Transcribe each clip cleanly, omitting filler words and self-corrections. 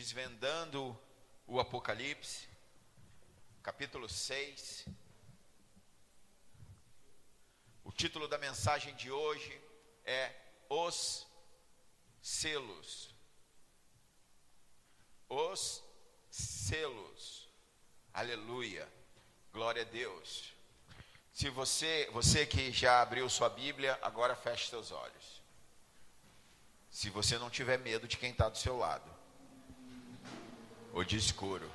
desvendando o Apocalipse, capítulo 6. O título da mensagem de hoje é Os Selos. Os selos. Aleluia. Glória a Deus. Se você que já abriu sua Bíblia, agora feche seus olhos. Se você não tiver medo de quem está do seu lado, ou de escuro.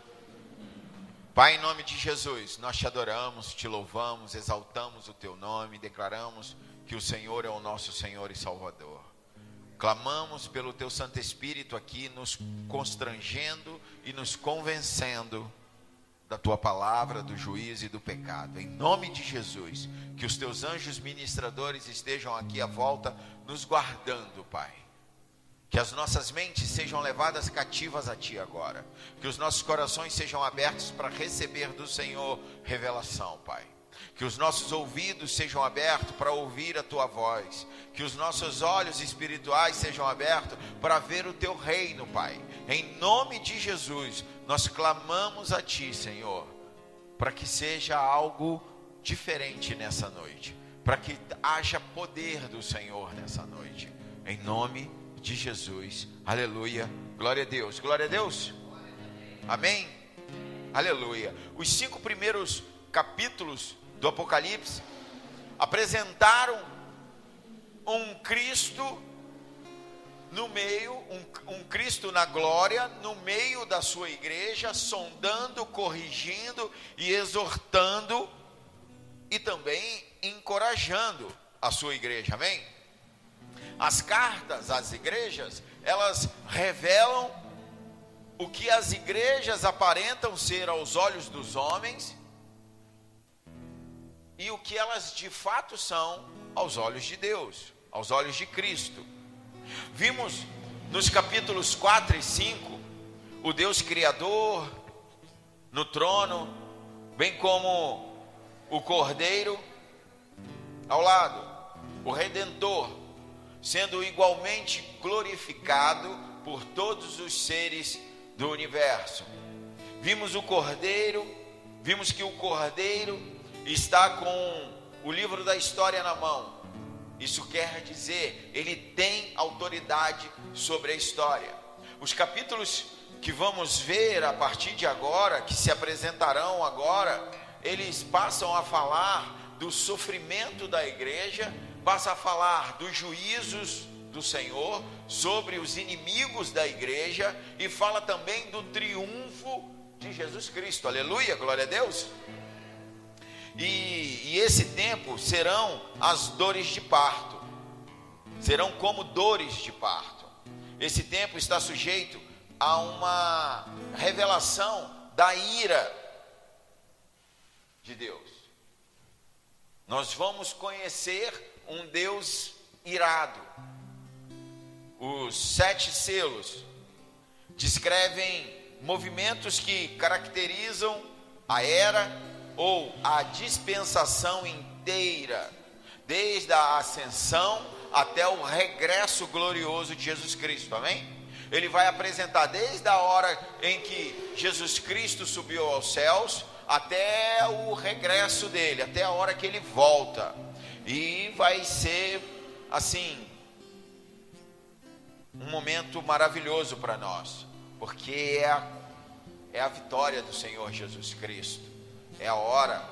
Pai, em nome de Jesus, nós te adoramos, te louvamos, exaltamos o teu nome, declaramos que o Senhor é o nosso Senhor e Salvador. Clamamos pelo teu Santo Espírito aqui, nos constrangendo e nos convencendo da tua palavra, do juízo e do pecado. Em nome de Jesus, que os teus anjos ministradores estejam aqui à volta, nos guardando, Pai. Que as nossas mentes sejam levadas cativas a Ti agora. Que os nossos corações sejam abertos para receber do Senhor revelação, Pai. Que os nossos ouvidos sejam abertos para ouvir a Tua voz. Que os nossos olhos espirituais sejam abertos para ver o Teu reino, Pai. Em nome de Jesus, nós clamamos a Ti, Senhor, para que seja algo diferente nessa noite. Para que haja poder do Senhor nessa noite. Em nome de Jesus, aleluia, glória a Deus, glória a Deus, amém, aleluia. Os 5 primeiros capítulos do Apocalipse apresentaram um Cristo no meio, um Cristo na glória, no meio da sua igreja, sondando, corrigindo e exortando e também encorajando a sua igreja, amém? As cartas às igrejas, elas revelam o que as igrejas aparentam ser aos olhos dos homens e o que elas de fato são aos olhos de Deus, aos olhos de Cristo. Vimos nos capítulos 4 e 5 o Deus Criador no trono, bem como o Cordeiro ao lado, o Redentor, sendo igualmente glorificado por todos os seres do universo. Vimos o Cordeiro, vimos que o Cordeiro está com o livro da história na mão. Isso quer dizer, ele tem autoridade sobre a história. Os capítulos que vamos ver a partir de agora, que se apresentarão agora, eles passam a falar do sofrimento da igreja, passa a falar dos juízos do Senhor sobre os inimigos da igreja e fala também do triunfo de Jesus Cristo, aleluia, glória a Deus. E esse tempo serão as dores de parto, serão como dores de parto. Esse tempo está sujeito a uma revelação da ira de Deus. Nós vamos conhecer um Deus irado. Os 7 selos descrevem movimentos que caracterizam a era ou a dispensação inteira, desde a ascensão até o regresso glorioso de Jesus Cristo, amém? Ele vai apresentar desde a hora em que Jesus Cristo subiu aos céus até o regresso dele, até a hora que ele volta. E vai ser, assim, um momento maravilhoso para nós, porque é a vitória do Senhor Jesus Cristo, é a hora.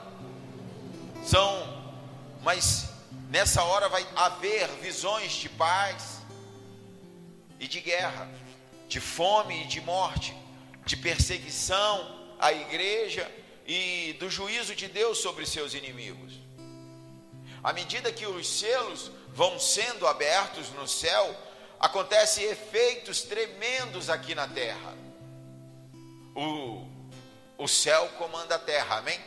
Mas nessa hora vai haver visões de paz e de guerra, de fome e de morte, de perseguição à igreja e do juízo de Deus sobre seus inimigos. À medida que os selos vão sendo abertos no céu, acontecem efeitos tremendos aqui na terra. O céu comanda a terra, amém?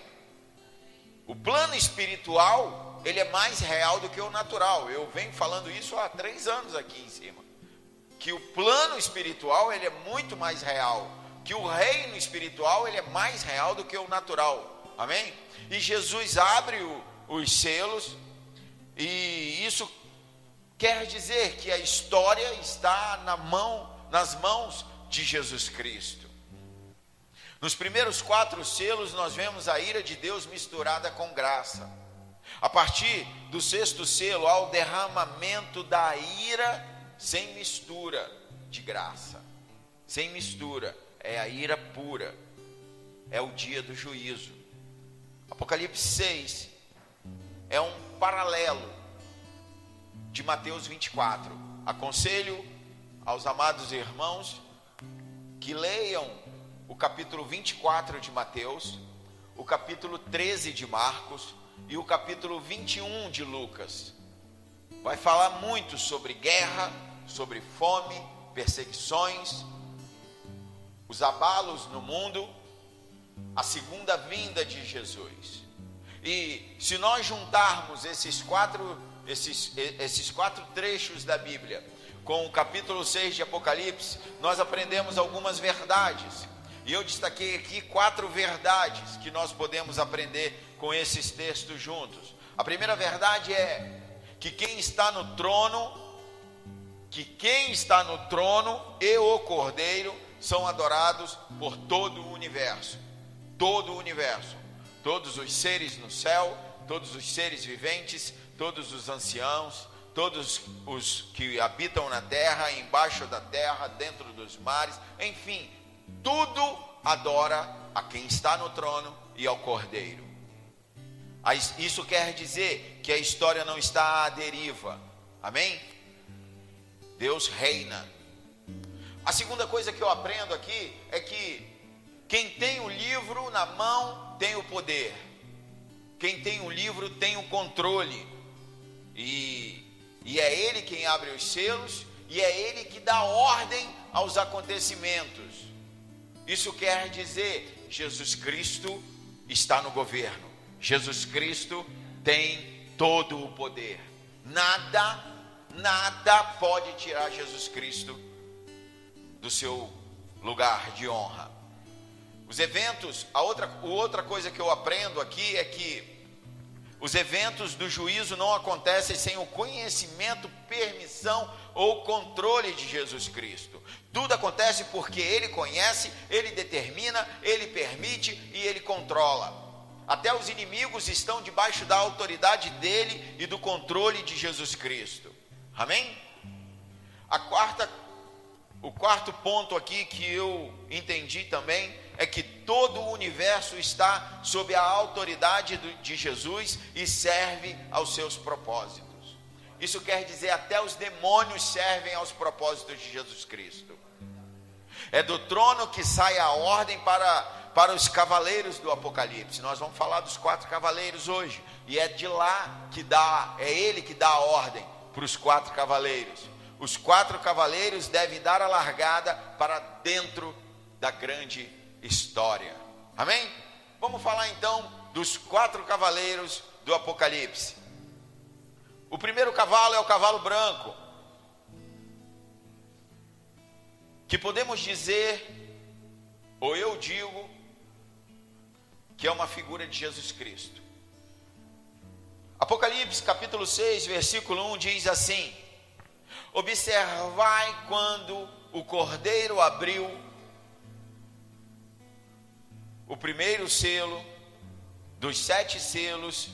O plano espiritual, ele é mais real do que o natural. Eu venho falando isso há 3 anos aqui em cima. Que o plano espiritual, ele é muito mais real. Que o reino espiritual, ele é mais real do que o natural, amém? E Jesus abre os selos, e isso quer dizer que a história está nas mãos de Jesus Cristo. Nos primeiros 4 selos nós vemos a ira de Deus misturada com graça. A partir do 6º selo há o derramamento da ira sem mistura de graça. Sem mistura, é a ira pura. É o dia do juízo. Apocalipse 6 é um paralelo de Mateus 24. Aconselho aos amados irmãos que leiam o capítulo 24 de Mateus, o capítulo 13 de Marcos e o capítulo 21 de Lucas. Vai falar muito sobre guerra, sobre fome, perseguições, os abalos no mundo, a segunda vinda de Jesus. E se nós juntarmos esses quatro trechos da Bíblia com o capítulo 6 de Apocalipse, nós aprendemos algumas verdades. E eu destaquei aqui 4 verdades que nós podemos aprender com esses textos juntos. A primeira verdade é que quem está no trono e o Cordeiro são adorados por todo o universo. Todo o universo. Todos os seres no céu, todos os seres viventes, todos os anciãos, todos os que habitam na terra, embaixo da terra, dentro dos mares, enfim, tudo adora a quem está no trono e ao Cordeiro. Isso quer dizer que a história não está à deriva. Amém? Deus reina. A segunda coisa que eu aprendo aqui é que quem tem o livro na mão tem o poder. Quem tem o livro tem o controle. E é ele quem abre os selos e é ele que dá ordem aos acontecimentos. Isso quer dizer, Jesus Cristo está no governo. Jesus Cristo tem todo o poder. Nada pode tirar Jesus Cristo do seu lugar de honra. Os eventos, outra coisa que eu aprendo aqui é que os eventos do juízo não acontecem sem o conhecimento, permissão ou controle de Jesus Cristo. Tudo acontece porque Ele conhece, Ele determina, Ele permite e Ele controla. Até os inimigos estão debaixo da autoridade dEle e do controle de Jesus Cristo. Amém? O quarto ponto aqui que eu entendi também é que todo o universo está sob a autoridade de Jesus e serve aos seus propósitos. Isso quer dizer até os demônios servem aos propósitos de Jesus Cristo. É do trono que sai a ordem para os cavaleiros do Apocalipse. Nós vamos falar dos 4 cavaleiros hoje. E é de lá que é ele que dá a ordem para os 4 cavaleiros. Os 4 cavaleiros devem dar a largada para dentro da grande história. Amém? Vamos falar então dos 4 cavaleiros do Apocalipse. O primeiro cavalo é o cavalo branco, que podemos dizer, ou eu digo, que é uma figura de Jesus Cristo. Apocalipse capítulo 6, versículo 1 diz assim: observai quando o Cordeiro abriu o primeiro selo dos 7 selos,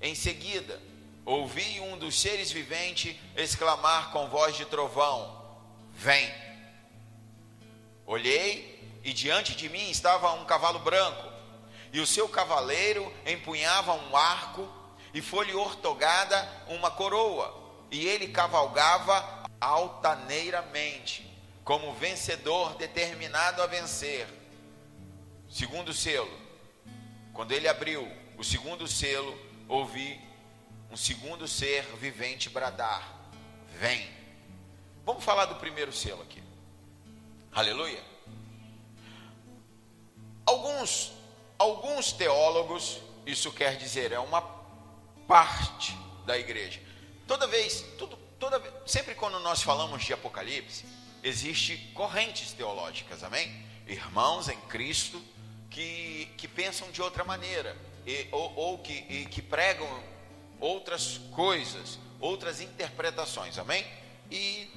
em seguida ouvi um dos seres viventes exclamar com voz de trovão: vem. Olhei e diante de mim estava um cavalo branco, e o seu cavaleiro empunhava um arco e foi-lhe ortogada uma coroa, e ele cavalgava altaneiramente, como vencedor determinado a vencer. Segundo selo, quando ele abriu o segundo selo, ouvi um segundo ser vivente bradar: vem. Vamos falar do primeiro selo aqui. Aleluia. Alguns teólogos, isso quer dizer, é uma parte da igreja. Sempre quando nós falamos de Apocalipse, existe correntes teológicas, amém? Irmãos em Cristo que pensam de outra maneira, que pregam outras coisas, outras interpretações, amém? E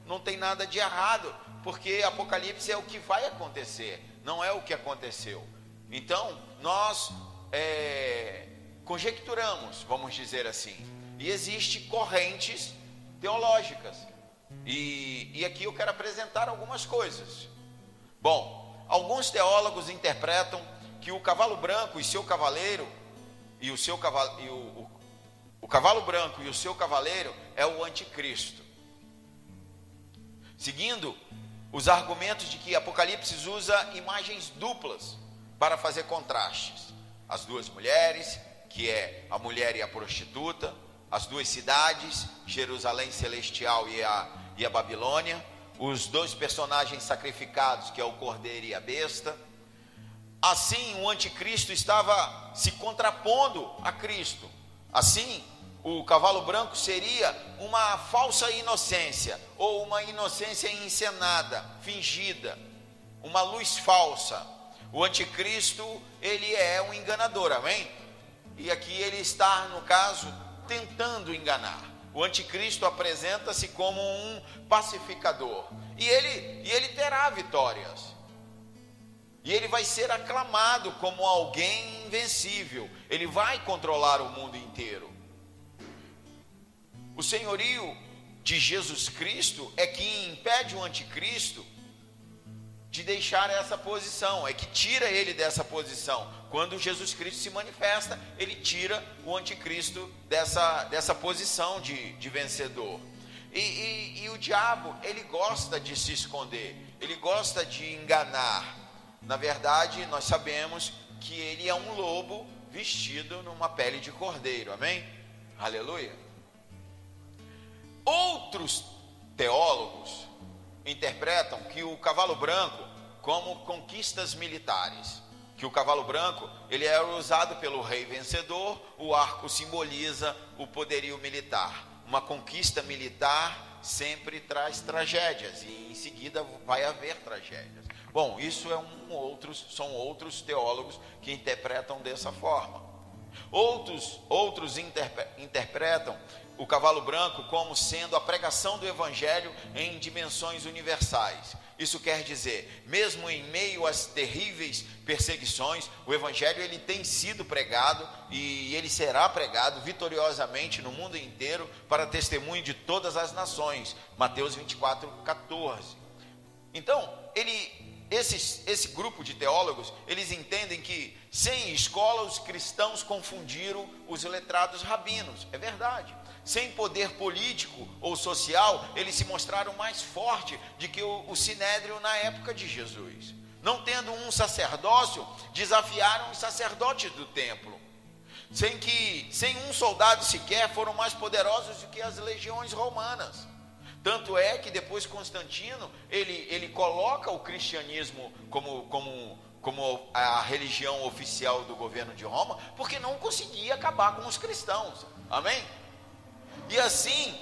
não tem nada de errado, porque Apocalipse é o que vai acontecer, não é o que aconteceu. Então, nós conjecturamos, vamos dizer assim, e existem correntes teológicas, e aqui eu quero apresentar algumas coisas. Bom, alguns teólogos interpretam que o cavalo branco e seu cavaleiro, o cavalo branco e o seu cavaleiro é o anticristo, seguindo os argumentos de que Apocalipse usa imagens duplas para fazer contrastes. As duas mulheres, que é a mulher e a prostituta, as duas cidades, Jerusalém Celestial e a Babilônia, os dois personagens sacrificados, que é o cordeiro e a besta. Assim, o anticristo estava se contrapondo a Cristo. Assim, o cavalo branco seria uma falsa inocência, ou uma inocência encenada, fingida, uma luz falsa. O anticristo, ele é um enganador, amém? E aqui ele está, no caso, tentando enganar. O anticristo apresenta-se como um pacificador, e ele terá vitórias. E ele vai ser aclamado como alguém invencível. Ele vai controlar o mundo inteiro. O senhorio de Jesus Cristo é que impede o anticristo de deixar essa posição, é que tira ele dessa posição. Quando Jesus Cristo se manifesta, ele tira o anticristo dessa posição de vencedor. E o diabo, ele gosta de se esconder, ele gosta de enganar. Na verdade, nós sabemos que ele é um lobo vestido numa pele de cordeiro, amém? Aleluia. Outros teólogos interpretam que o cavalo branco como conquistas militares, que o cavalo branco ele era usado pelo rei vencedor, o arco simboliza o poderio militar. Uma conquista militar sempre traz tragédias, e em seguida vai haver tragédias. Bom, isso são outros teólogos que interpretam dessa forma. Outros interpretam o cavalo branco como sendo a pregação do evangelho em dimensões universais. Isso quer dizer, mesmo em meio às terríveis perseguições, o evangelho ele tem sido pregado e ele será pregado vitoriosamente no mundo inteiro para testemunho de todas as nações. Mateus 24:14. Então, esse grupo de teólogos, eles entendem que sem escola os cristãos confundiram os letrados rabinos. É verdade. Sem poder político ou social, eles se mostraram mais fortes do que o sinédrio na época de Jesus. Não tendo um sacerdócio, desafiaram os sacerdotes do templo. Sem um soldado sequer, foram mais poderosos do que as legiões romanas. Tanto é que depois Constantino, ele coloca o cristianismo como a religião oficial do governo de Roma, porque não conseguia acabar com os cristãos, amém? E assim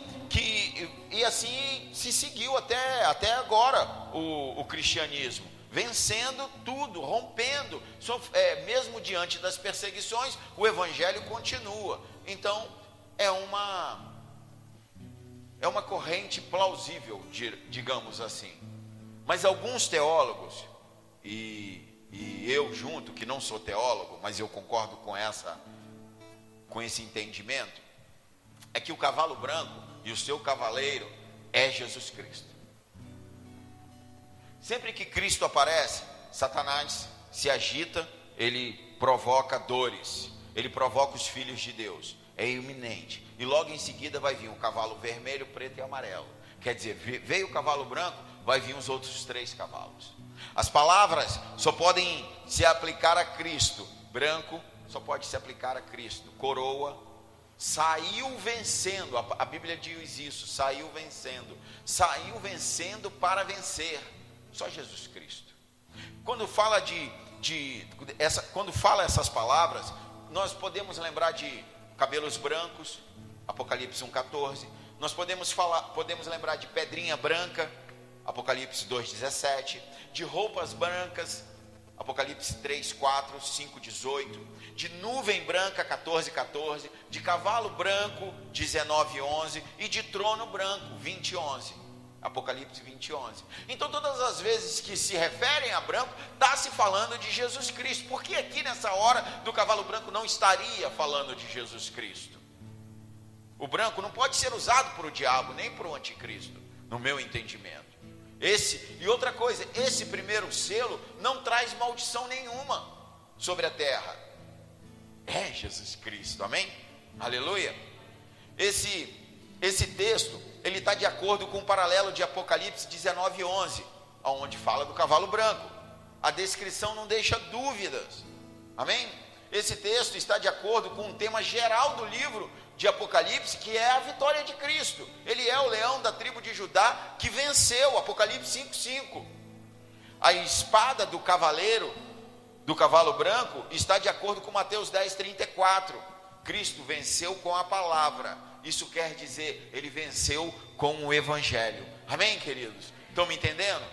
se seguiu até agora o cristianismo, vencendo tudo, rompendo, mesmo diante das perseguições, o evangelho continua. Então, é uma corrente plausível, digamos assim. Mas alguns teólogos, e eu junto, que não sou teólogo, mas eu concordo com esse entendimento, é que o cavalo branco e o seu cavaleiro é Jesus Cristo. Sempre que Cristo aparece, Satanás se agita, ele provoca dores, ele provoca os filhos de Deus, é iminente. E logo em seguida vai vir um cavalo vermelho, preto e amarelo. Quer dizer, veio o cavalo branco, vai vir os outros 3 cavalos. As palavras só podem se aplicar a Cristo. Branco só pode se aplicar a Cristo. Coroa, saiu vencendo, a Bíblia diz isso, saiu vencendo para vencer. Só Jesus Cristo. Quando fala quando fala essas palavras, nós podemos lembrar de cabelos brancos, Apocalipse 1:14. Nós podemos lembrar de pedrinha branca, Apocalipse 2:17, de roupas brancas, Apocalipse 3:4, 5:18, de nuvem branca, 14:14, de cavalo branco, 19:11, e de trono branco, 20:11. Apocalipse 20, 11. Então todas as vezes que se referem a branco, está se falando de Jesus Cristo. Por que aqui nessa hora do cavalo branco não estaria falando de Jesus Cristo? O branco não pode ser usado por o diabo, nem por o anticristo, no meu entendimento. E outra coisa, esse primeiro selo não traz maldição nenhuma sobre a terra. É Jesus Cristo, amém? Aleluia. Esse texto, ele está de acordo com o paralelo de Apocalipse 19, 11, onde fala do cavalo branco. A descrição não deixa dúvidas, amém? Esse texto está de acordo com o tema geral do livro de Apocalipse, que é a vitória de Cristo. Ele é o leão da tribo de Judá que venceu, Apocalipse 5:5. A espada do cavaleiro, do cavalo branco, está de acordo com Mateus 10:34. Cristo venceu com a palavra. Isso quer dizer, ele venceu com o evangelho. Amém, queridos? Estão me entendendo?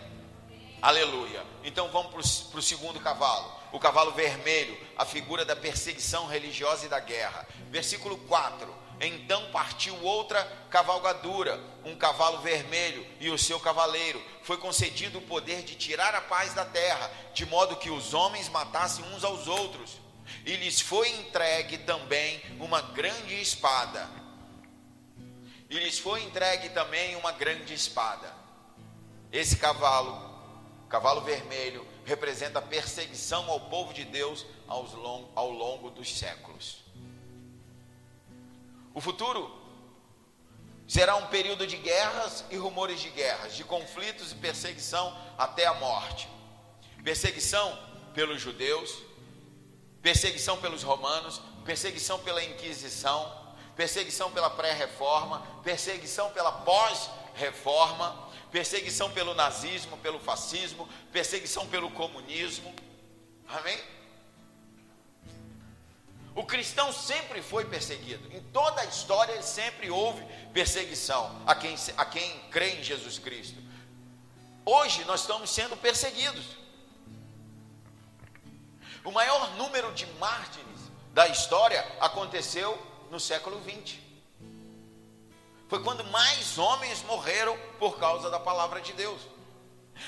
Aleluia. Então vamos para o segundo cavalo, o cavalo vermelho, a figura da perseguição religiosa e da guerra. Versículo 4: então partiu outra cavalgadura, um cavalo vermelho, e o seu cavaleiro. Foi concedido o poder de tirar a paz da terra, de modo que os homens matassem uns aos outros. E lhes foi entregue também uma grande espada. Esse cavalo vermelho, representa a perseguição ao povo de Deus ao longo dos séculos. O futuro será um período de guerras e rumores de guerras, de conflitos e perseguição até a morte. Perseguição pelos judeus, perseguição pelos romanos, perseguição pela Inquisição, perseguição pela pré-reforma, perseguição pela pós-reforma, perseguição pelo nazismo, pelo fascismo, perseguição pelo comunismo. Amém? O cristão sempre foi perseguido. Em toda a história sempre houve perseguição a quem crê em Jesus Cristo. Hoje nós estamos sendo perseguidos. O maior número de mártires da história aconteceu no século 20. Foi quando mais homens morreram por causa da palavra de Deus.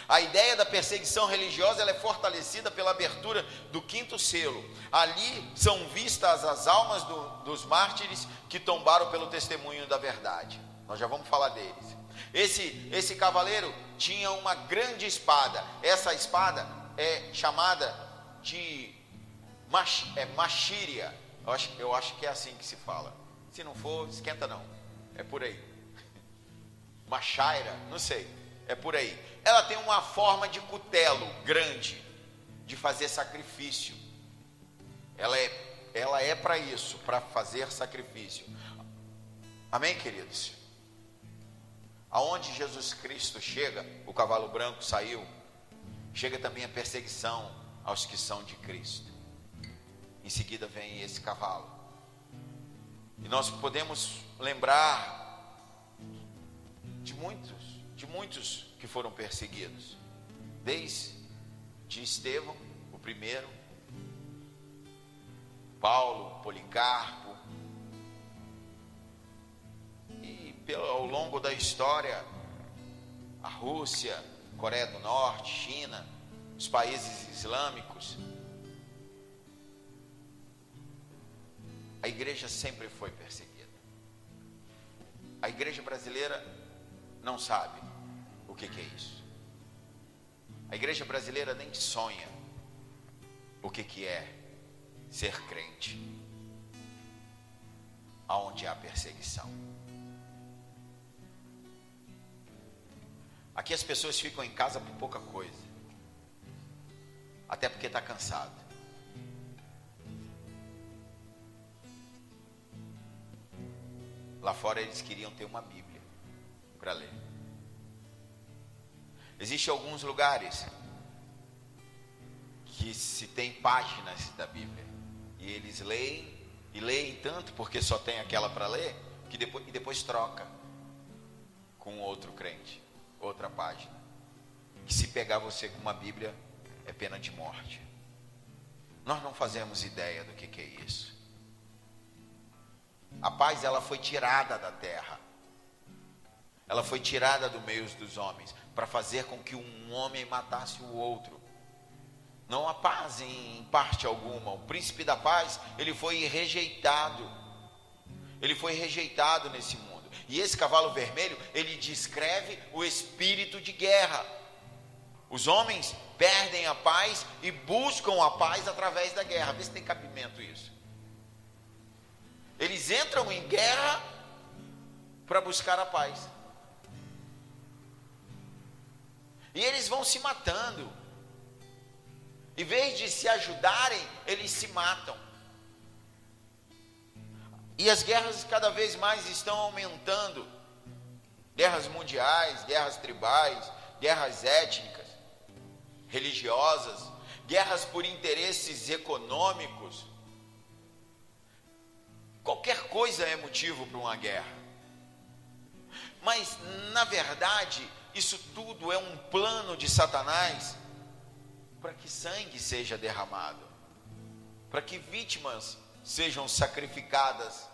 A ideia da perseguição religiosa, ela é fortalecida pela abertura do 5º selo. Ali são vistas as almas dos mártires que tombaram pelo testemunho da verdade. Nós já vamos falar deles. Esse cavaleiro tinha uma grande espada. Essa espada é chamada de machíria. Eu acho que é assim que se fala. Se não for, esquenta não. É por aí. Machaira, não sei. É por aí. Ela tem uma forma de cutelo grande, de fazer sacrifício. Ela é para isso, para fazer sacrifício. Amém, queridos? Aonde Jesus Cristo chega, o cavalo branco saiu, chega também a perseguição aos que são de Cristo. Em seguida vem esse cavalo. E nós podemos lembrar de muitos que foram perseguidos, desde Estevão, o primeiro, Paulo, Policarpo, e ao longo da história, a Rússia, Coreia do Norte, China, os países islâmicos. A igreja sempre foi perseguida. A igreja brasileira não sabe o que é isso. A igreja brasileira nem sonha o que é ser crente aonde há perseguição. Aqui as pessoas ficam em casa por pouca coisa, até porque está cansado. Lá fora eles queriam ter uma Bíblia para ler. Existem alguns lugares que se tem páginas da Bíblia e eles leem e leem tanto porque só tem aquela para ler que depois troca com outro crente, outra página. Que se pegar você com uma Bíblia é pena de morte. Nós não fazemos ideia do que é isso. A paz, ela foi tirada da terra. ela foi tirada do meio dos homens, para fazer com que um homem matasse o outro. Não há paz em parte alguma. O príncipe da paz, ele foi rejeitado. Ele foi rejeitado nesse mundo. E esse cavalo vermelho, ele descreve o espírito de guerra. Os homens perdem a paz e buscam a paz através da guerra. Vê se tem cabimento isso. Eles entram em guerra para buscar a paz. E eles vão se matando. Em vez de se ajudarem, eles se matam. E as guerras cada vez mais estão aumentando. Guerras mundiais, guerras tribais, guerras étnicas, religiosas, guerras por interesses econômicos. Qualquer coisa é motivo para uma guerra. Mas, na verdade, isso tudo é um plano de Satanás para que sangue seja derramado, para que vítimas sejam sacrificadas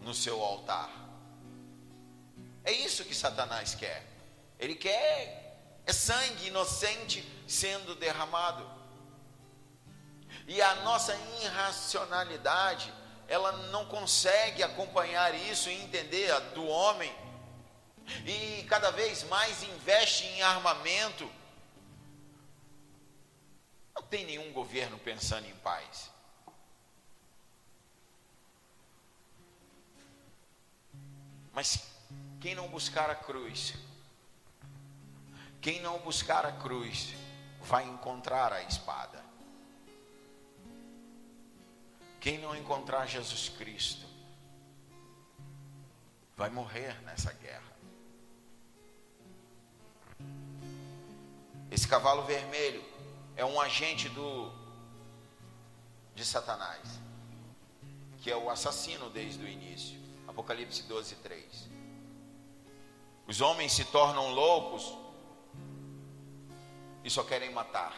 no seu altar. É isso que Satanás quer. Ele quer sangue inocente sendo derramado. E a nossa irracionalidade, ela não consegue acompanhar isso e entender a do homem. E cada vez mais investe em armamento. Não tem nenhum governo pensando em paz. Mas quem não buscar a cruz, quem não buscar a cruz, vai encontrar a espada. Quem não encontrar Jesus Cristo, vai morrer nessa guerra. Esse cavalo vermelho é um agente de Satanás, que é o assassino desde o início. Apocalipse 12:3. Os homens se tornam loucos e só querem matar.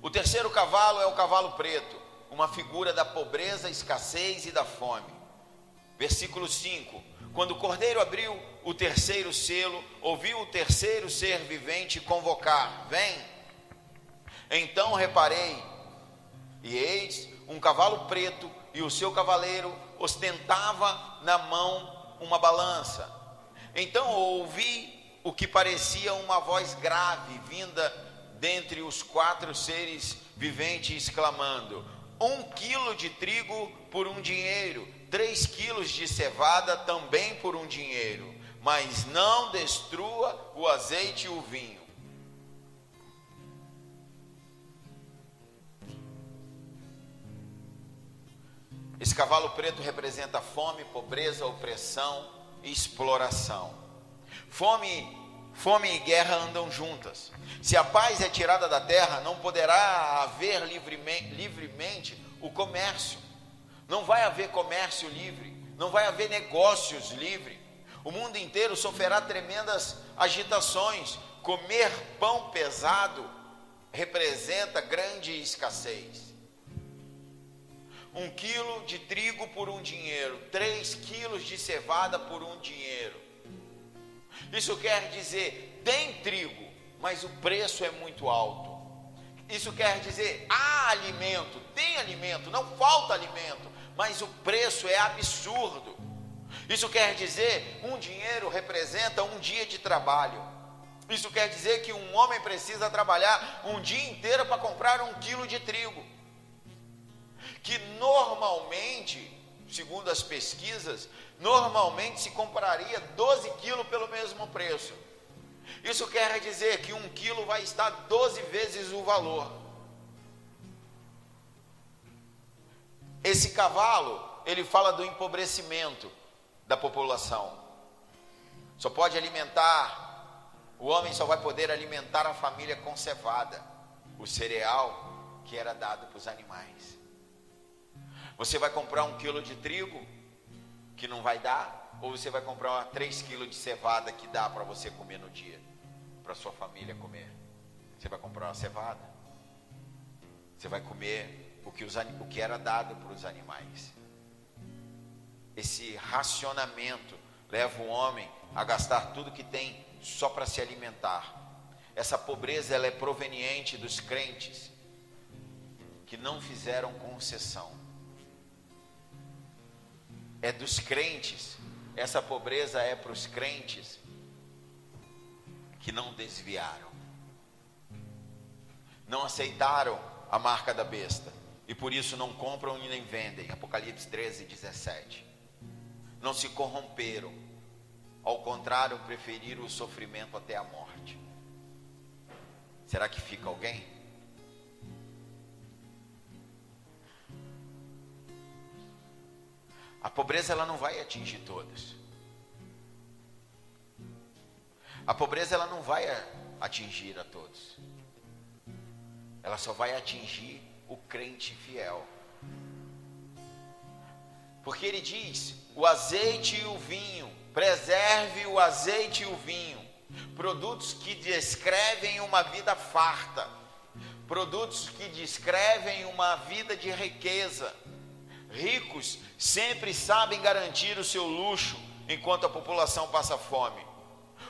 O terceiro cavalo é o cavalo preto, uma figura da pobreza, escassez e da fome. Versículo 5. Quando o cordeiro abriu o terceiro selo, ouviu o terceiro ser vivente convocar: vem. Então reparei, e eis um cavalo preto, e o seu cavaleiro ostentava na mão uma balança. Então ouvi o que parecia uma voz grave vinda dentre os quatro seres viventes, exclamando: 1 quilo de trigo por 1 dinheiro, 3 quilos de cevada também por 1 dinheiro, mas não destrua o azeite e o vinho. Esse cavalo preto representa fome, pobreza, opressão e exploração. Fome e guerra andam juntas. Se a paz é tirada da terra, não poderá haver livremente o comércio. Não vai haver comércio livre, não vai haver negócios livres. O mundo inteiro sofrerá tremendas agitações. Comer pão pesado representa grande escassez. 1 quilo de trigo por 1 dinheiro, 3 quilos de cevada por 1 dinheiro. Isso quer dizer, tem trigo, mas o preço é muito alto. Isso quer dizer, há alimento, tem alimento, não falta alimento, mas o preço é absurdo. Isso quer dizer, 1 dinheiro representa 1 dia de trabalho. Isso quer dizer que um homem precisa trabalhar 1 dia inteiro para comprar 1 quilo de trigo. Que normalmente, segundo as pesquisas, normalmente se compraria 12 quilos pelo mesmo preço. Isso quer dizer que 1 quilo vai estar 12 vezes o valor. Esse cavalo, ele fala do empobrecimento da população. Só pode alimentar, o homem só vai poder alimentar a família com cevada, o cereal que era dado para os animais. Você vai comprar 1 quilo de trigo, que não vai dar, ou você vai comprar 3 quilos de cevada, que dá para você comer no dia, para sua família comer. Você vai comprar uma cevada. Você vai comer o que era dado para os animais. Esse racionamento leva o homem a gastar tudo que tem só para se alimentar. Essa pobreza, ela é proveniente dos crentes que não fizeram concessão. É dos crentes, essa pobreza é para os crentes que não desviaram, não aceitaram a marca da besta, e por isso não compram e nem vendem. Apocalipse 13:17. Não se corromperam, ao contrário, preferiram o sofrimento até a morte. Será que fica alguém? A pobreza, ela não vai atingir todos. A pobreza, ela não vai atingir a todos. Ela só vai atingir o crente fiel. Porque ele diz: o azeite e o vinho, preserve o azeite e o vinho. Produtos que descrevem uma vida farta. Produtos que descrevem uma vida de riqueza. Ricos sempre sabem garantir o seu luxo enquanto a população passa fome.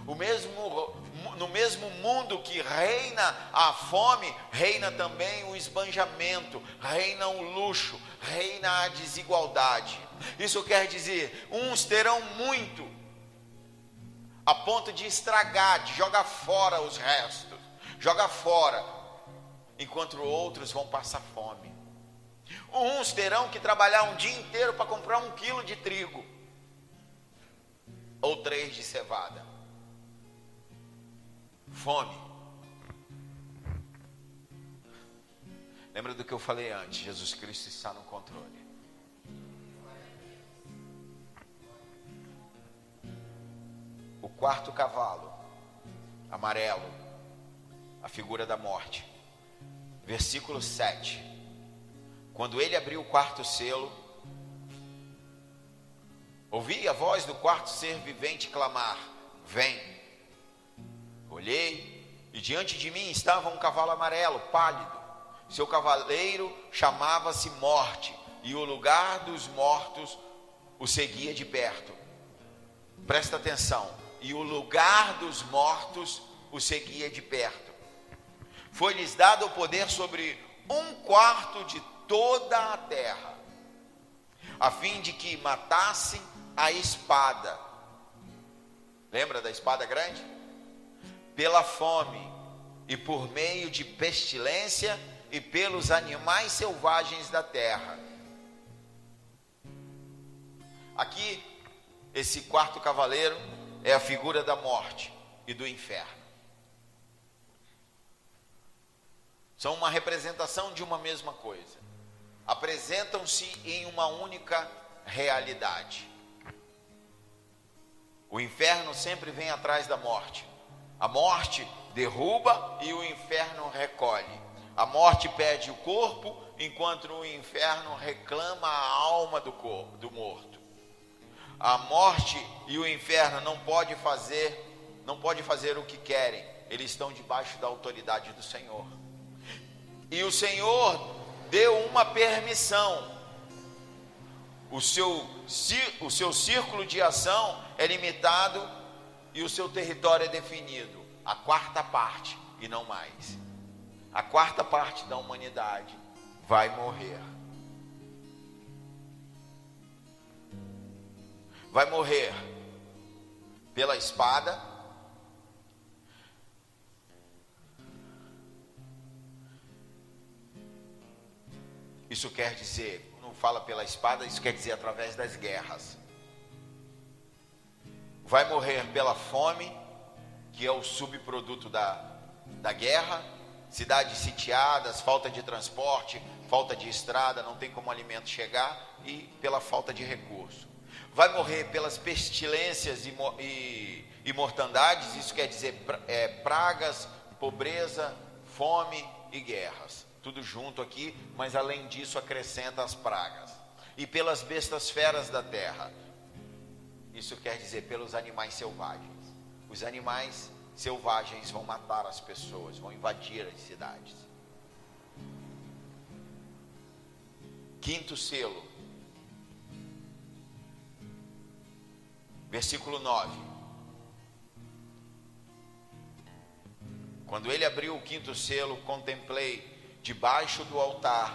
No mesmo mundo que reina a fome, reina também o esbanjamento, reina o luxo, reina a desigualdade. Isso quer dizer, uns terão muito, a ponto de estragar, de jogar fora os restos, jogar fora, enquanto outros vão passar fome. Uns terão que trabalhar um dia inteiro para comprar 1 quilo de trigo, ou 3 de cevada. Fome. Lembra do que eu falei antes? Jesus Cristo está no controle. O 4º cavalo, amarelo, a figura da morte. Versículo 7. Quando ele abriu o 4º selo, ouvi a voz do 4º ser vivente clamar: vem. Olhei, e diante de mim estava um cavalo amarelo, pálido. Seu cavaleiro chamava-se Morte, e o lugar dos mortos o seguia de perto. Presta atenção. E o lugar dos mortos o seguia de perto. Foi-lhes dado o poder sobre 1/4 de toda a terra, a fim de que matassem a espada. Lembra da espada grande? Pela fome, e por meio de pestilência, e pelos animais selvagens da terra. Aqui, esse 4º cavaleiro é a figura da morte e do inferno. São uma representação de uma mesma coisa. Apresentam-se em uma única realidade. O inferno sempre vem atrás da morte. A morte derruba e o inferno recolhe. A morte pede o corpo, enquanto o inferno reclama a alma do morto. A morte e o inferno não pode fazer o que querem. Eles estão debaixo da autoridade do Senhor. E o Senhor deu uma permissão. O seu círculo de ação é limitado e o seu território é definido. A 4ª parte e não mais. A 4ª parte da humanidade vai morrer. Vai morrer pela espada. Isso quer dizer, não fala pela espada, isso quer dizer através das guerras. Vai morrer pela fome, que é o subproduto da guerra. Cidades sitiadas, falta de transporte, falta de estrada, não tem como alimento chegar, e pela falta de recurso. Vai morrer pelas pestilências e mortandades, isso quer dizer pragas, pobreza, fome e guerras. Tudo junto aqui, mas além disso acrescenta as pragas. E pelas bestas feras da terra, isso quer dizer pelos animais selvagens. Os animais selvagens vão matar as pessoas, vão invadir as cidades. 5º selo. Versículo 9. Quando ele abriu o quinto selo, contemplei debaixo do altar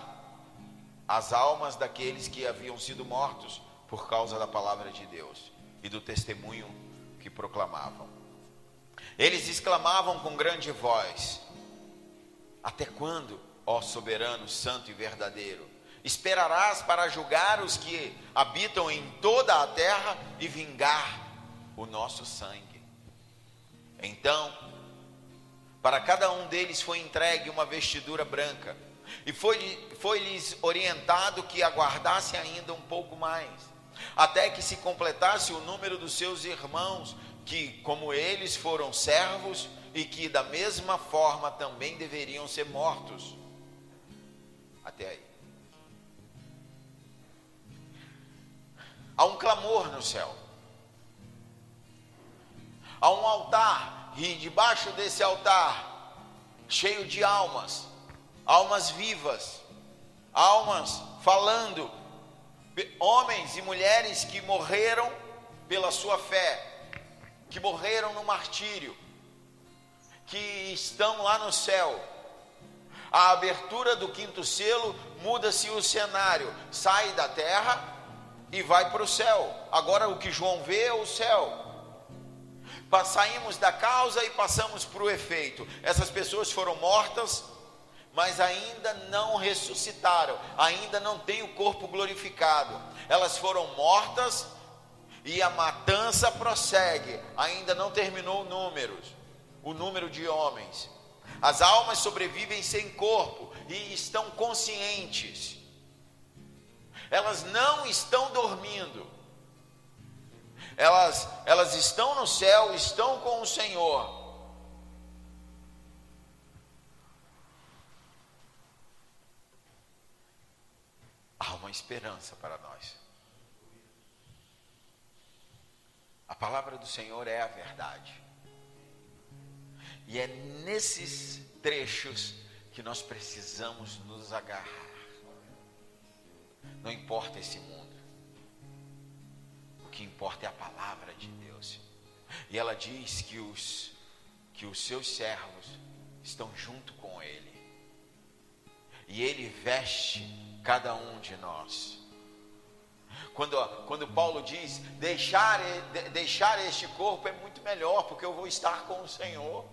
as almas daqueles que haviam sido mortos por causa da palavra de Deus e do testemunho que proclamavam. Eles exclamavam com grande voz: até quando, ó soberano, santo e verdadeiro, esperarás para julgar os que habitam em toda a terra e vingar o nosso sangue? Então, para cada um deles foi entregue uma vestidura branca, e foi-lhes orientado que aguardasse ainda um pouco mais, até que se completasse o número dos seus irmãos, que como eles foram servos, e que da mesma forma também deveriam ser mortos. Até aí. Há um clamor no céu. Há um altar, e debaixo desse altar, cheio de almas, almas vivas, almas falando, homens e mulheres que morreram pela sua fé, que morreram no martírio, que estão lá no céu. A abertura do quinto selo, muda-se o cenário, sai da terra e vai para o céu. Agora o que João vê é o céu. Saímos da causa e passamos para o efeito. Essas pessoas foram mortas, mas ainda não ressuscitaram, ainda não têm o corpo glorificado. Elas foram mortas e a matança prossegue, ainda não terminou o número de homens. As almas sobrevivem sem corpo e estão conscientes. Elas não estão dormindo. Elas estão no céu, estão com o Senhor. Há uma esperança para nós. A palavra do Senhor é a verdade. E é nesses trechos que nós precisamos nos agarrar. Não importa esse mundo. O que importa é a palavra de Deus. E ela diz que os seus servos estão junto com Ele. E Ele veste cada um de nós. Quando Paulo diz, deixar este corpo é muito melhor, porque eu vou estar com o Senhor.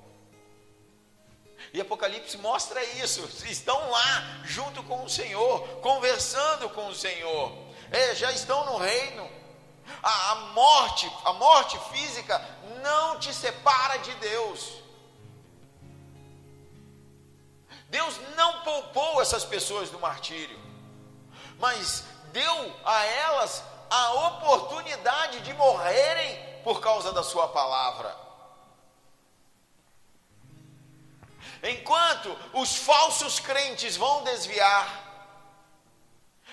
E Apocalipse mostra isso, estão lá junto com o Senhor, conversando com o Senhor, já estão no reino. A morte física não te separa de Deus. Deus não poupou essas pessoas do martírio, mas deu a elas a oportunidade de morrerem por causa da sua palavra. Enquanto os falsos crentes vão desviar,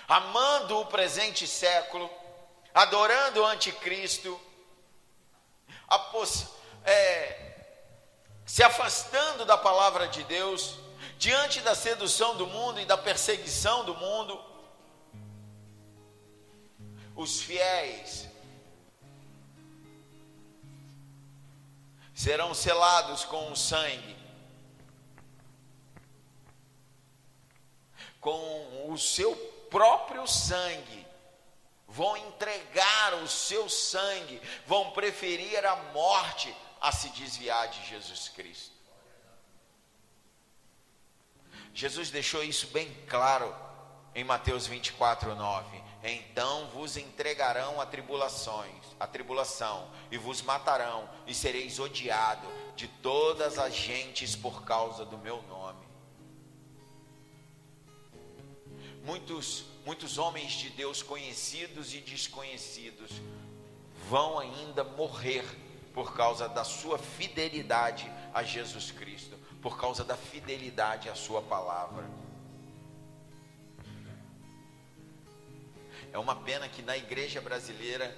amando o presente século, adorando o anticristo, se afastando da palavra de Deus, diante da sedução do mundo e da perseguição do mundo, os fiéis serão selados com o sangue, com o seu próprio sangue, vão entregar o seu sangue, vão preferir a morte a se desviar de Jesus Cristo. Jesus deixou isso bem claro em Mateus 24:9. Então vos entregarão a tribulação, e vos matarão, e sereis odiado de todas as gentes por causa do meu nome. Muitos homens de Deus, conhecidos e desconhecidos, vão ainda morrer por causa da sua fidelidade a Jesus Cristo, por causa da fidelidade à sua palavra. É uma pena que na igreja brasileira,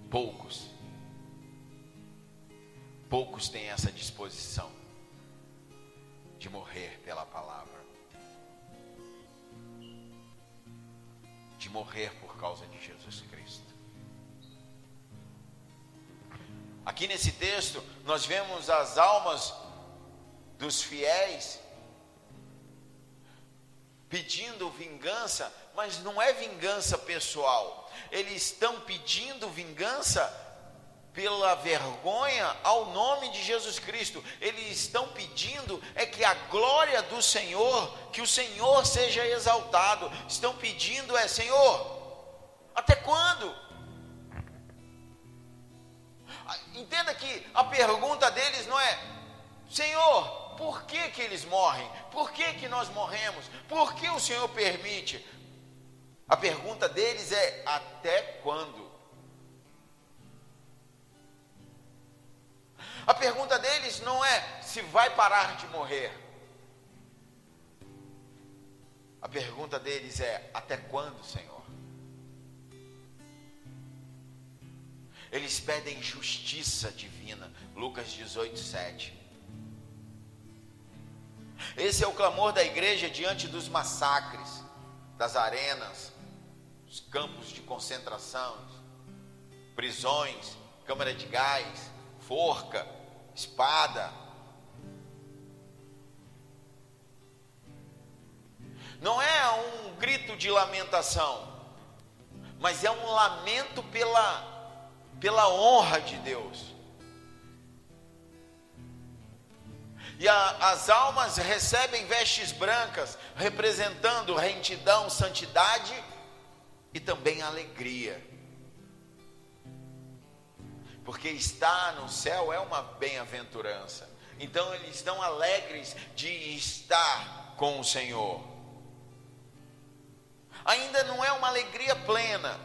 poucos têm essa disposição de morrer pela palavra, de morrer por causa de Jesus Cristo. Aqui nesse texto, nós vemos as almas dos fiéis pedindo vingança, mas não é vingança pessoal. Eles estão pedindo vingança pela vergonha ao nome de Jesus Cristo. Eles estão pedindo que a glória do Senhor, que o Senhor seja exaltado. Estão pedindo Senhor, até quando? Entenda que a pergunta deles não é: Senhor, por que que eles morrem? Por que que nós morremos? Por que o Senhor permite? A pergunta deles é: até quando? A pergunta deles não é se vai parar de morrer. A pergunta deles é: até quando, Senhor? Eles pedem justiça divina. Lucas 18:7. Esse é o clamor da igreja diante dos massacres, das arenas, os campos de concentração, prisões, câmara de gás, forca, espada. Não é um grito de lamentação, mas é um lamento pela honra de Deus. E as almas recebem vestes brancas, representando retidão, santidade e também alegria. Porque estar no céu é uma bem-aventurança. Então eles estão alegres de estar com o Senhor. Ainda não é uma alegria plena,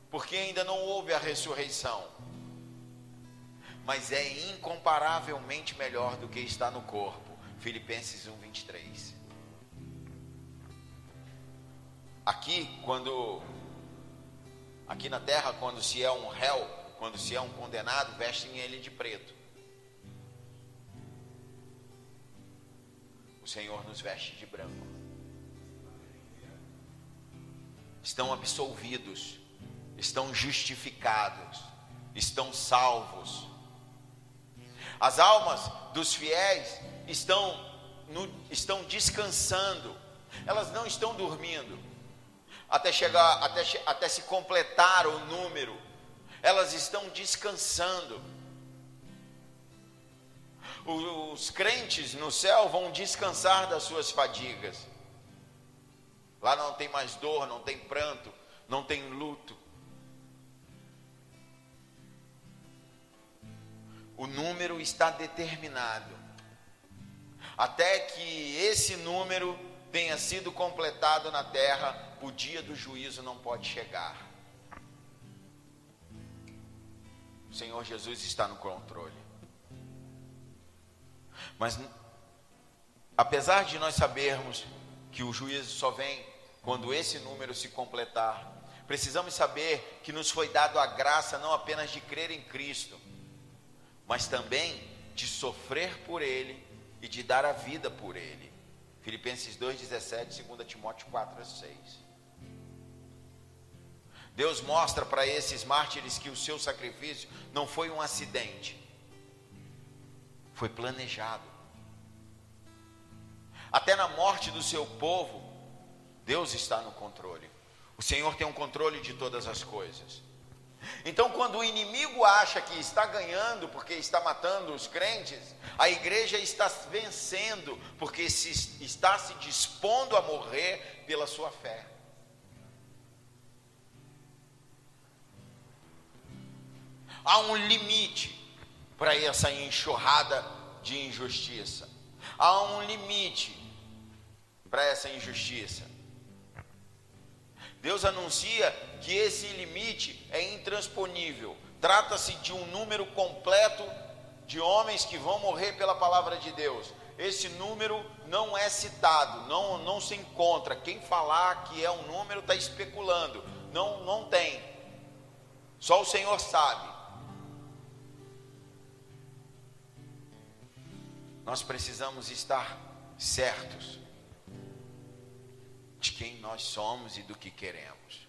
porque ainda não houve a ressurreição. Mas é incomparavelmente melhor do que está no corpo. Filipenses 1:23. Aqui na terra, quando se é um réu, quando se é um condenado, vestem ele de preto. O Senhor nos veste de branco. Estão absolvidos, estão justificados, estão salvos. As almas dos fiéis estão descansando. Elas não estão dormindo até se completar o número. Elas estão descansando. Os crentes no céu vão descansar das suas fadigas. Lá não tem mais dor, não tem pranto, não tem luto. O número está determinado. Até que esse número tenha sido completado na terra, o dia do juízo não pode chegar. O Senhor Jesus está no controle. Mas, apesar de nós sabermos que o juízo só vem quando esse número se completar, precisamos saber que nos foi dado a graça não apenas de crer em Cristo, mas também de sofrer por Ele e de dar a vida por Ele. Filipenses 2:17, 2 Timóteo 4:6. Deus mostra para esses mártires que o seu sacrifício não foi um acidente, foi planejado. Até na morte do seu povo, Deus está no controle. O Senhor tem um controle de todas as coisas. Então, quando o inimigo acha que está ganhando porque está matando os crentes, a igreja está vencendo porque está se dispondo a morrer pela sua fé. Há um limite para essa enxurrada de injustiça. Há um limite para essa injustiça. Deus anuncia que esse limite é intransponível. Trata-se de um número completo de homens que vão morrer pela palavra de Deus. Esse número não é citado, não se encontra. Quem falar que é um número está especulando. Não tem. Só o Senhor sabe. Nós precisamos estar certos de quem nós somos e do que queremos.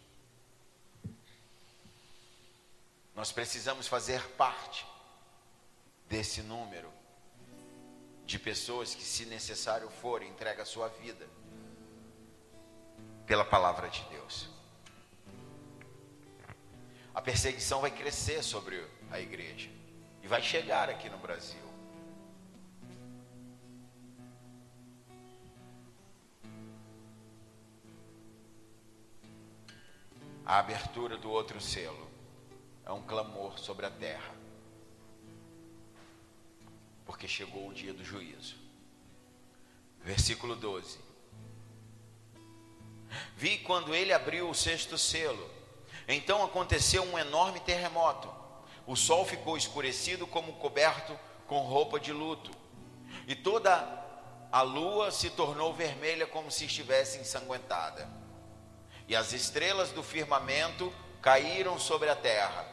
Nós precisamos fazer parte desse número de pessoas que, se necessário for, entrega a sua vida pela palavra de Deus. A perseguição vai crescer sobre a igreja e vai chegar aqui no Brasil. A abertura do outro selo é um clamor sobre a terra, porque chegou o dia do juízo. Versículo 12. Vi quando ele abriu o sexto selo, então aconteceu um enorme terremoto. O sol ficou escurecido como coberto com roupa de luto, e toda a lua se tornou vermelha como se estivesse ensanguentada. E as estrelas do firmamento caíram sobre a terra,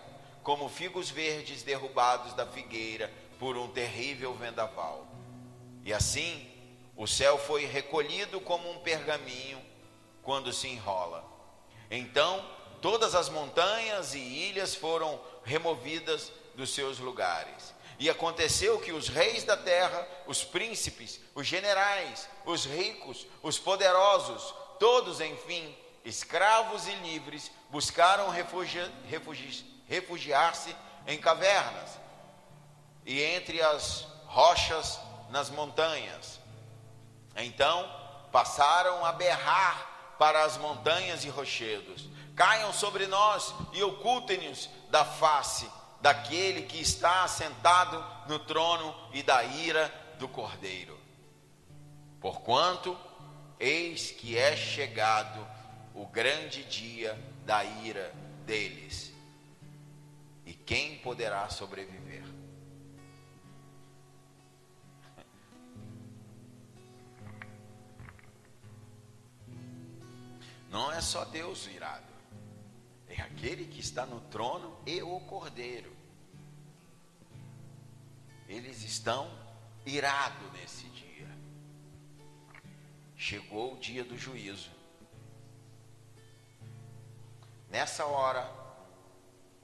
como figos verdes derrubados da figueira por um terrível vendaval. E assim, o céu foi recolhido como um pergaminho quando se enrola. Então, todas as montanhas e ilhas foram removidas dos seus lugares. E aconteceu que os reis da terra, os príncipes, os generais, os ricos, os poderosos, todos, enfim, escravos e livres, buscaram refugiar-se em cavernas e entre as rochas nas montanhas. Então passaram a berrar para as montanhas e rochedos: caiam sobre nós e ocultem-nos da face daquele que está assentado no trono e da ira do Cordeiro. Porquanto eis que é chegado o grande dia da ira deles, e quem poderá sobreviver? Não é só Deus o irado, é aquele que está no trono e o Cordeiro. Eles estão irados nesse dia. Chegou o dia do juízo. Nessa hora,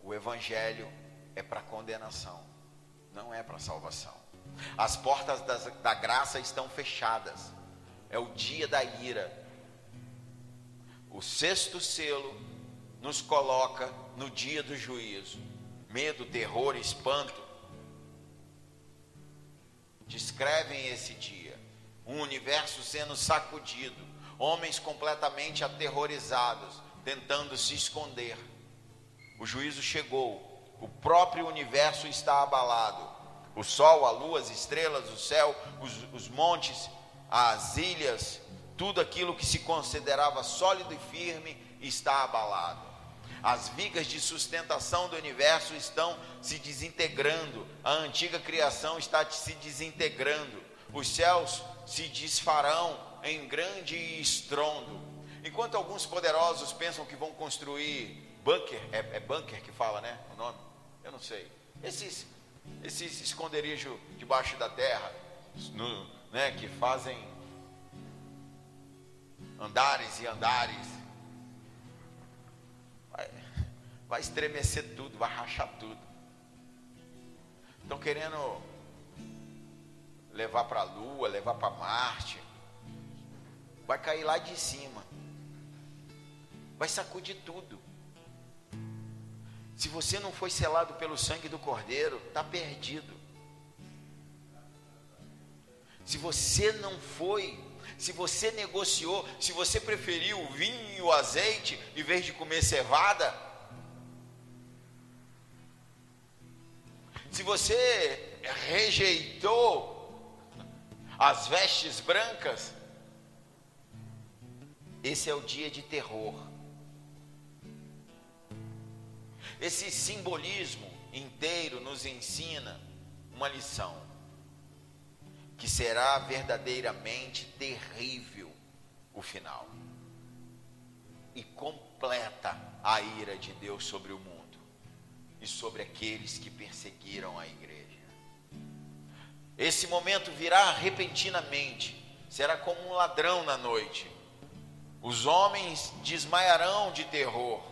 o evangelho é para condenação, não é para salvação. As portas da graça estão fechadas. É o dia da ira. O sexto selo nos coloca no dia do juízo. Medo, terror, espanto descrevem esse dia. Um universo sendo sacudido, homens completamente aterrorizados, tentando se esconder. O juízo chegou, o próprio universo está abalado. O sol, a lua, as estrelas, o céu, os montes, as ilhas, tudo aquilo que se considerava sólido e firme está abalado. As vigas de sustentação do universo estão se desintegrando, a antiga criação está se desintegrando, os céus se desfarão em grande estrondo. Enquanto alguns poderosos pensam que vão construir bunker, é bunker que fala, né? O nome? Eu não sei. Esses esconderijos debaixo da terra, né? Que fazem andares e andares. Vai estremecer tudo, vai rachar tudo. Estão querendo levar para a Lua, levar para Marte. Vai cair lá de cima. Vai sacudir tudo. Se você não foi selado pelo sangue do Cordeiro, está perdido. Se você não foi, se você negociou, se você preferiu o vinho e o azeite em vez de comer cevada, se você rejeitou as vestes brancas, esse é o dia de terror. Esse simbolismo inteiro nos ensina uma lição, que será verdadeiramente terrível o final, e completa a ira de Deus sobre o mundo e sobre aqueles que perseguiram a igreja. Esse momento virá repentinamente, será como um ladrão na noite. Os homens desmaiarão de terror.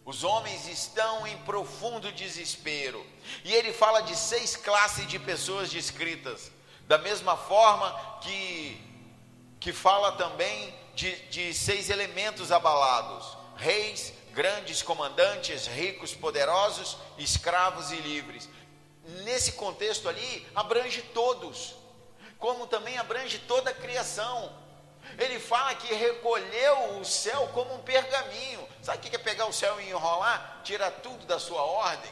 Os homens estão em profundo desespero. E ele fala de 6 classes de pessoas descritas. Da mesma forma que fala também de 6 elementos abalados: reis, grandes comandantes, ricos, poderosos, escravos e livres. Nesse contexto ali, abrange todos, como também abrange toda a criação. Ele fala que recolheu o céu como um pergaminho. Sabe o que é pegar o céu e enrolar? Tirar tudo da sua ordem.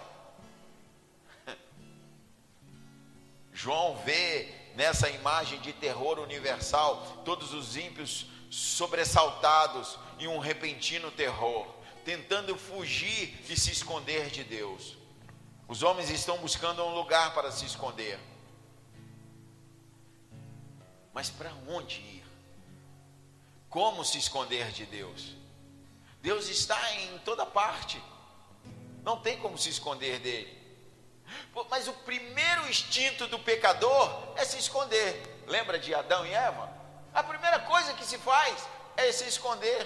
João vê nessa imagem de terror universal todos os ímpios sobressaltados em um repentino terror, tentando fugir e se esconder de Deus. Os homens estão buscando um lugar para se esconder. Mas para onde ir? Como se esconder de Deus? Deus está em toda parte. Não tem como se esconder dele. Mas o primeiro instinto do pecador é se esconder. Lembra de Adão e Eva? A primeira coisa que se faz é se esconder.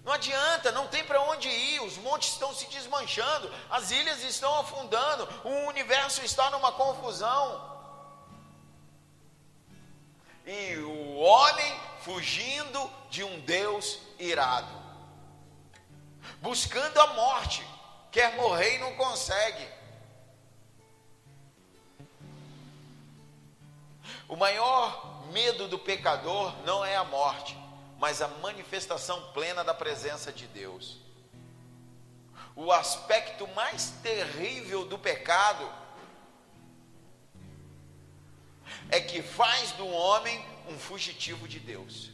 Não adianta, não tem para onde ir. Os montes estão se desmanchando, as ilhas estão afundando, o universo está numa confusão. E o homem fugindo de um Deus irado, buscando a morte, quer morrer e não consegue. O maior medo do pecador não é a morte, mas a manifestação plena da presença de Deus. O aspecto mais terrível do pecado é que faz do homem um fugitivo de Deus.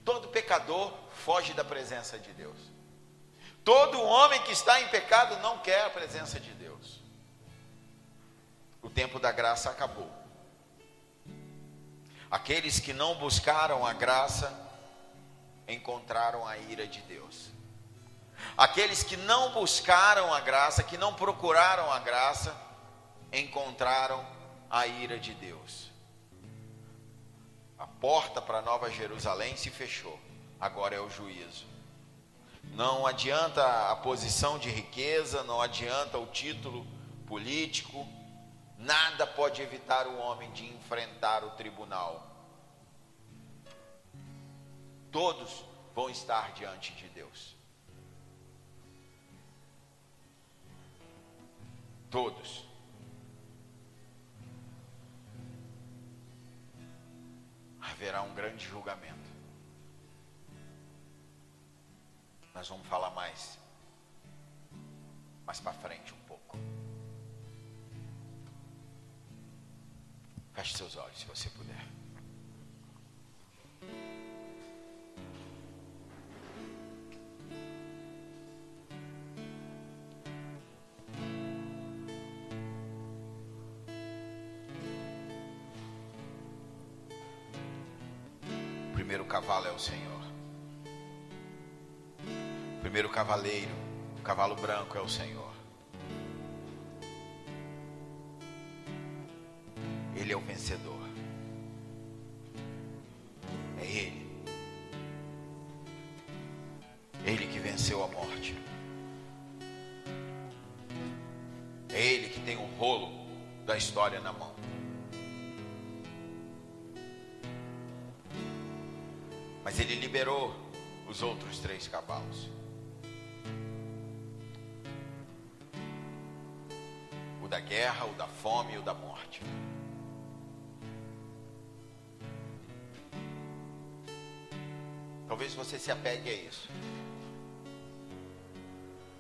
Todo pecador foge da presença de Deus. Todo homem que está em pecado não quer a presença de Deus. O tempo da graça acabou. Aqueles que não buscaram a graça encontraram a ira de Deus. Aqueles que não buscaram a graça, que não procuraram a graça, encontraram a ira de Deus. A porta para a Nova Jerusalém se fechou. Agora é o juízo. Não adianta a posição de riqueza, não adianta o título político, nada pode evitar o homem de enfrentar o tribunal. Todos vão estar diante de Deus. Todos. Haverá um grande julgamento. Nós vamos falar mais para frente um pouco. Feche seus olhos, se você puder. O primeiro cavalo é o Senhor. O primeiro cavaleiro, o cavalo branco é o Senhor. Ele é o vencedor. É Ele. Ele que venceu a morte. É Ele que tem o rolo da história na mão. Mas Ele liberou os outros 3 cavalos. O da guerra, o da fome e o da morte. Talvez você se apegue a isso.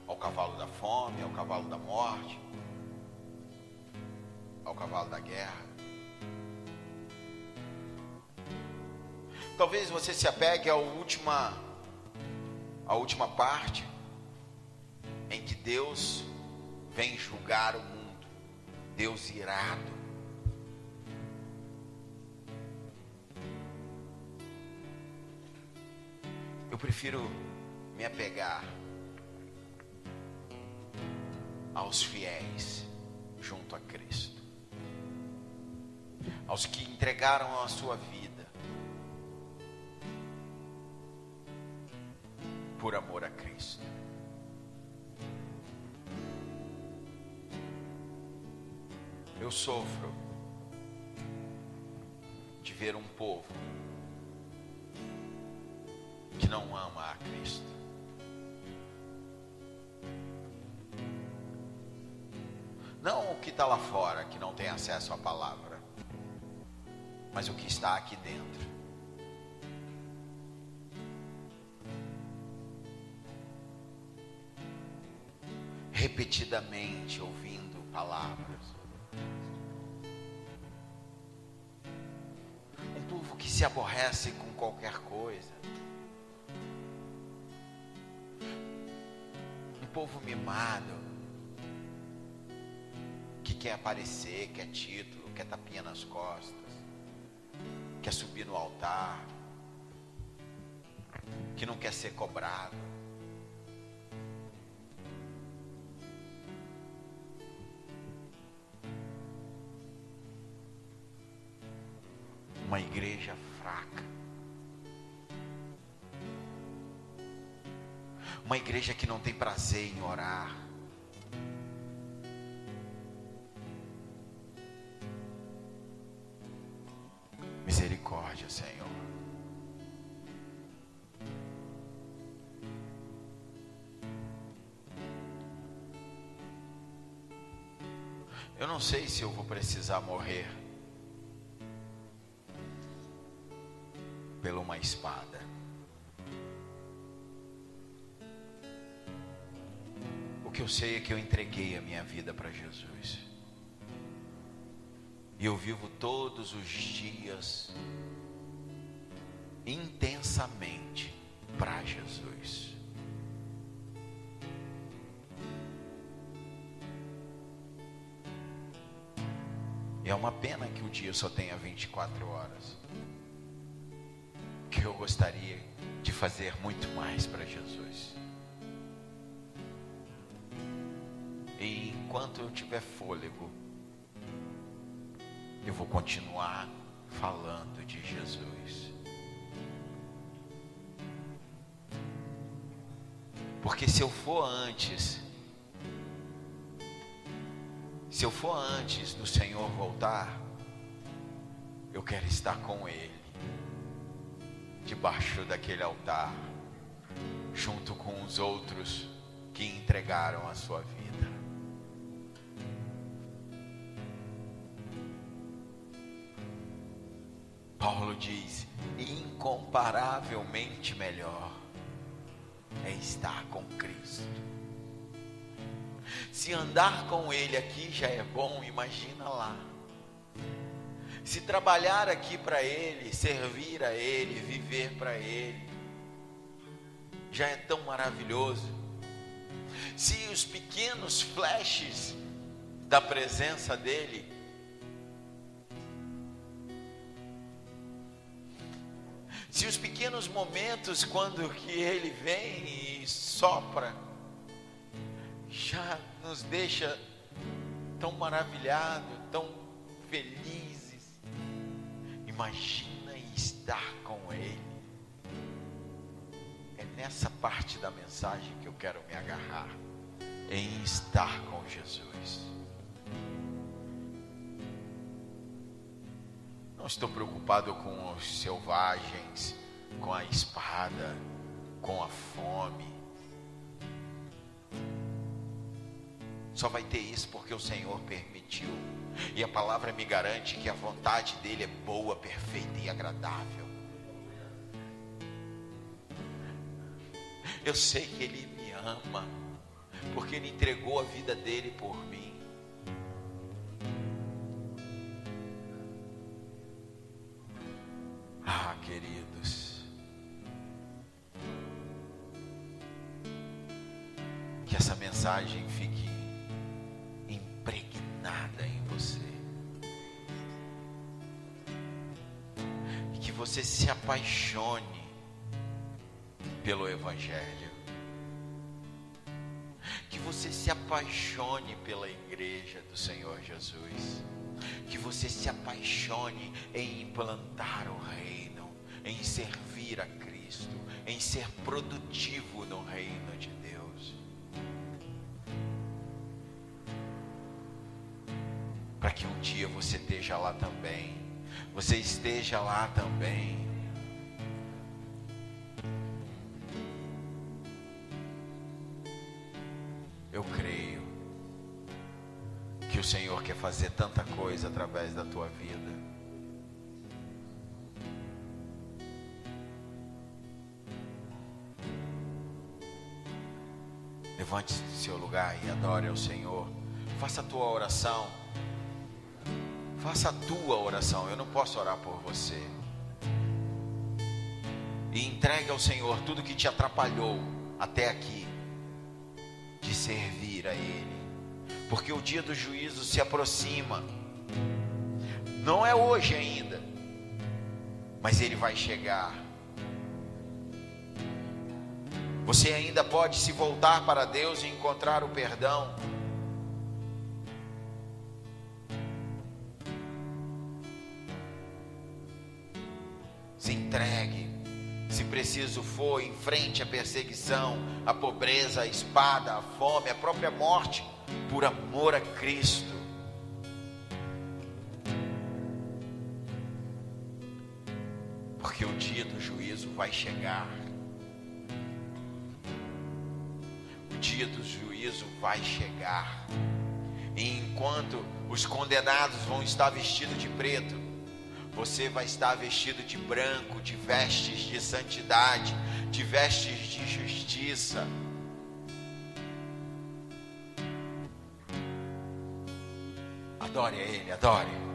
Ao cavalo da fome, ao cavalo da morte, ao cavalo da guerra. Talvez você se apegue à última parte, em que Deus vem julgar o mundo. Deus irado. Eu prefiro me apegar aos fiéis junto a Cristo, aos que entregaram a sua vida, por amor a Cristo. Eu sofro de ver um povo que não ama a Cristo. Não o que está lá fora, que não tem acesso à palavra, mas o que está aqui dentro. Repetidamente ouvindo palavras. Um povo que se aborrece com qualquer coisa. Um povo mimado, que quer aparecer, quer título, quer tapinha nas costas, quer subir no altar, que não quer ser cobrado. Uma igreja fraca. Uma igreja que não tem prazer em orar. Misericórdia, Senhor. Eu não sei se eu vou precisar morrer pela uma espada. O que eu sei é que eu entreguei a minha vida para Jesus. E eu vivo todos os dias intensamente para Jesus. E é uma pena que o dia só tenha 24 horas. Que eu gostaria de fazer muito mais para Jesus. E enquanto eu tiver fôlego, eu vou continuar falando de Jesus. Porque se eu for antes do Senhor voltar, eu quero estar com Ele, debaixo daquele altar, junto com os outros que entregaram a sua vida. Paulo diz: incomparavelmente melhor é estar com Cristo. Se andar com Ele aqui já é bom, imagina lá. Se trabalhar aqui para Ele, servir a Ele, viver para Ele, já é tão maravilhoso. Se os pequenos flashes da presença dEle, se os pequenos momentos quando que Ele vem e sopra, já nos deixa tão maravilhados, tão felizes, imagina estar com Ele. É nessa parte da mensagem que eu quero me agarrar, em estar com Jesus. Não estou preocupado com os selvagens, com a espada, com a fome. Só vai ter isso porque o Senhor permitiu. E a palavra me garante que a vontade dEle é boa, perfeita e agradável. Eu sei que Ele me ama, porque Ele entregou a vida dEle por mim. Ah, queridos, que essa mensagem fique impregnada em você, e que você se apaixone pelo Evangelho, que você se apaixone pela igreja do Senhor Jesus, que você se apaixone em implantar o reino, em servir a Cristo. Cristo, em ser produtivo no reino de Deus. Para que um dia você esteja lá também. Você esteja lá também. Eu creio que o Senhor quer fazer tanta coisa através da tua vida. Levante-se do seu lugar e adore ao Senhor. Faça a tua oração. Faça a tua oração. Eu não posso orar por você. E entregue ao Senhor tudo que te atrapalhou até aqui de servir a Ele. Porque o dia do juízo se aproxima. Não é hoje ainda, mas ele vai chegar. Você ainda pode se voltar para Deus e encontrar o perdão. Se entregue. Se preciso for, enfrente a perseguição, a pobreza, a espada, a fome, a própria morte, por amor a Cristo. Porque o dia do juízo vai chegar. O dia do juízo vai chegar. E enquanto os condenados vão estar vestidos de preto, você vai estar vestido de branco, de vestes de santidade, de vestes de justiça. Adore a Ele, adore.